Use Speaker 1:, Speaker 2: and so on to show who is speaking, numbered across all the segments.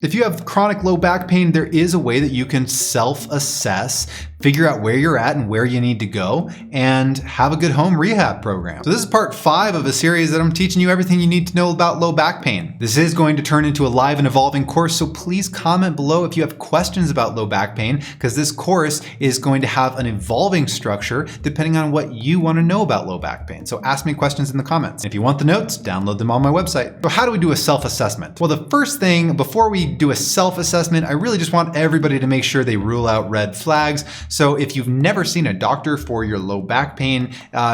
Speaker 1: If you have chronic low back pain, there is a way that you can self-assess, figure out where you're at and where you need to go, and have a good home rehab program. So this is part 5 of a series that I'm teaching you everything you need to know about low back pain. This is going to turn into a live and evolving course, so please comment below if you have questions about low back pain, because this course is going to have an evolving structure depending on what you want to know about low back pain. So ask me questions in the comments. If you want the notes, download them on my website. So how do we do a self-assessment? Well, the first thing, before we do a self-assessment, I really just want everybody to make sure they rule out red flags. So if you've never seen a doctor for your low back pain,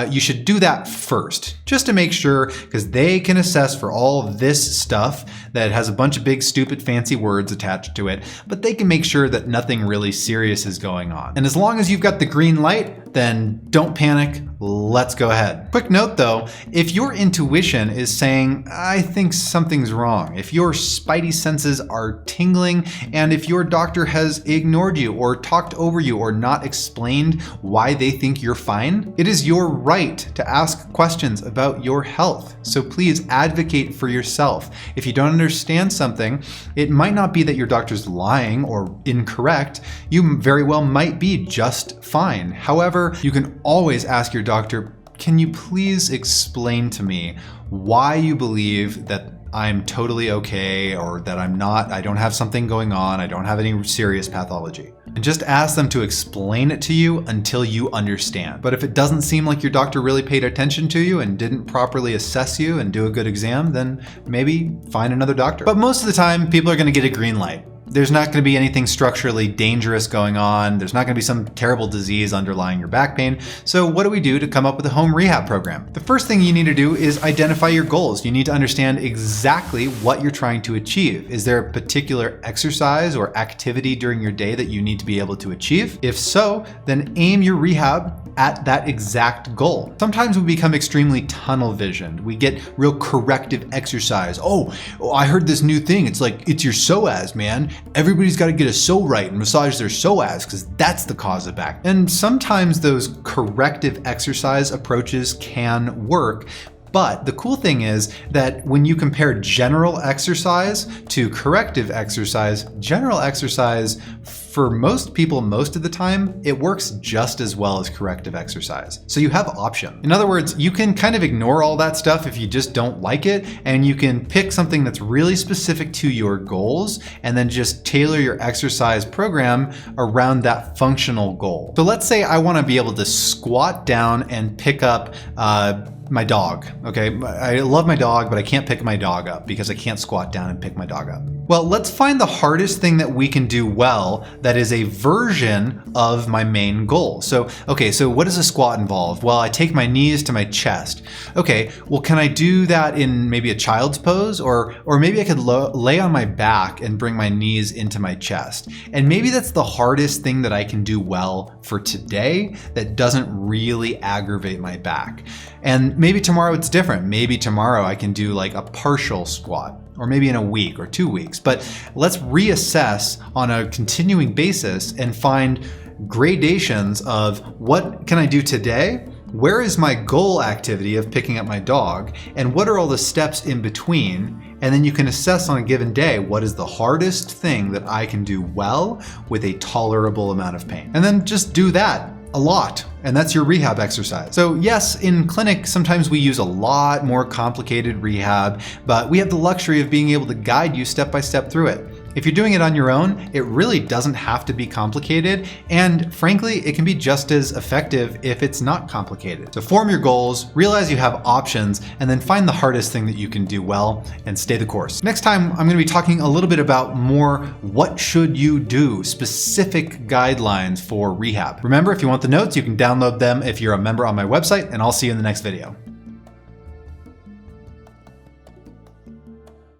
Speaker 1: you should do that first, just to make sure, because they can assess for all of this stuff that has a bunch of big, stupid, fancy words attached to it, but they can make sure that nothing really serious is going on. And as long as you've got the green light, then don't panic, let's go ahead. Quick note though, if your intuition is saying, I think something's wrong, if your spidey senses are tingling, and if your doctor has ignored you or talked over you or not explained why they think you're fine, it is your right to ask questions about your health. So please advocate for yourself. If you don't understand something, it might not be that your doctor's lying or incorrect. You very well might be just fine. However, you can always ask your doctor, can you please explain to me why you believe that I'm totally okay, or that I don't have something going on, I don't have any serious pathology. And just ask them to explain it to you until you understand. But if it doesn't seem like your doctor really paid attention to you and didn't properly assess you and do a good exam, then maybe find another doctor. But most of the time, people are gonna get a green light. There's not going to be anything structurally dangerous going on. There's not going to be some terrible disease underlying your back pain. So what do we do to come up with a home rehab program? The first thing you need to do is identify your goals. You need to understand exactly what you're trying to achieve. Is there a particular exercise or activity during your day that you need to be able to achieve? If so, then aim your rehab at that exact goal. Sometimes we become extremely tunnel visioned. We get real corrective exercise. Oh, I heard this new thing. It's like, it's your psoas, man. Everybody's got to get a pso right and massage their psoas because that's the cause of back. And sometimes those corrective exercise approaches can work. But the cool thing is that when you compare general exercise to corrective exercise, general exercise for most people most of the time, it works just as well as corrective exercise. So you have option. In other words, you can kind of ignore all that stuff if you just don't like it, and you can pick something that's really specific to your goals and then just tailor your exercise program around that functional goal. So let's say I want to be able to squat down and pick up my dog, okay? I love my dog, but I can't pick my dog up because I can't squat down and pick my dog up. Well, let's find the hardest thing that we can do well that is a version of my main goal. So, okay, so what does a squat involve? Well, I take my knees to my chest. Okay, well, can I do that in maybe a child's pose? Or maybe I could lay on my back and bring my knees into my chest. And maybe that's the hardest thing that I can do well for today that doesn't really aggravate my back. And maybe tomorrow it's different. Maybe tomorrow I can do like a partial squat, or maybe in a week or 2 weeks. But let's reassess on a continuing basis and find gradations of what can I do today? Where is my goal activity of picking up my dog? And what are all the steps in between? And then you can assess on a given day, what is the hardest thing that I can do well with a tolerable amount of pain? And then just do that a lot. And that's your rehab exercise. So yes, in clinic, sometimes we use a lot more complicated rehab, but we have the luxury of being able to guide you step by step through it. If you're doing it on your own, it really doesn't have to be complicated. And frankly, it can be just as effective if it's not complicated. So form your goals, realize you have options, and then find the hardest thing that you can do well and stay the course. Next time, I'm gonna be talking a little bit about more what should you do, specific guidelines for rehab. Remember, if you want the notes, you can download them if you're a member on my website, and I'll see you in the next video.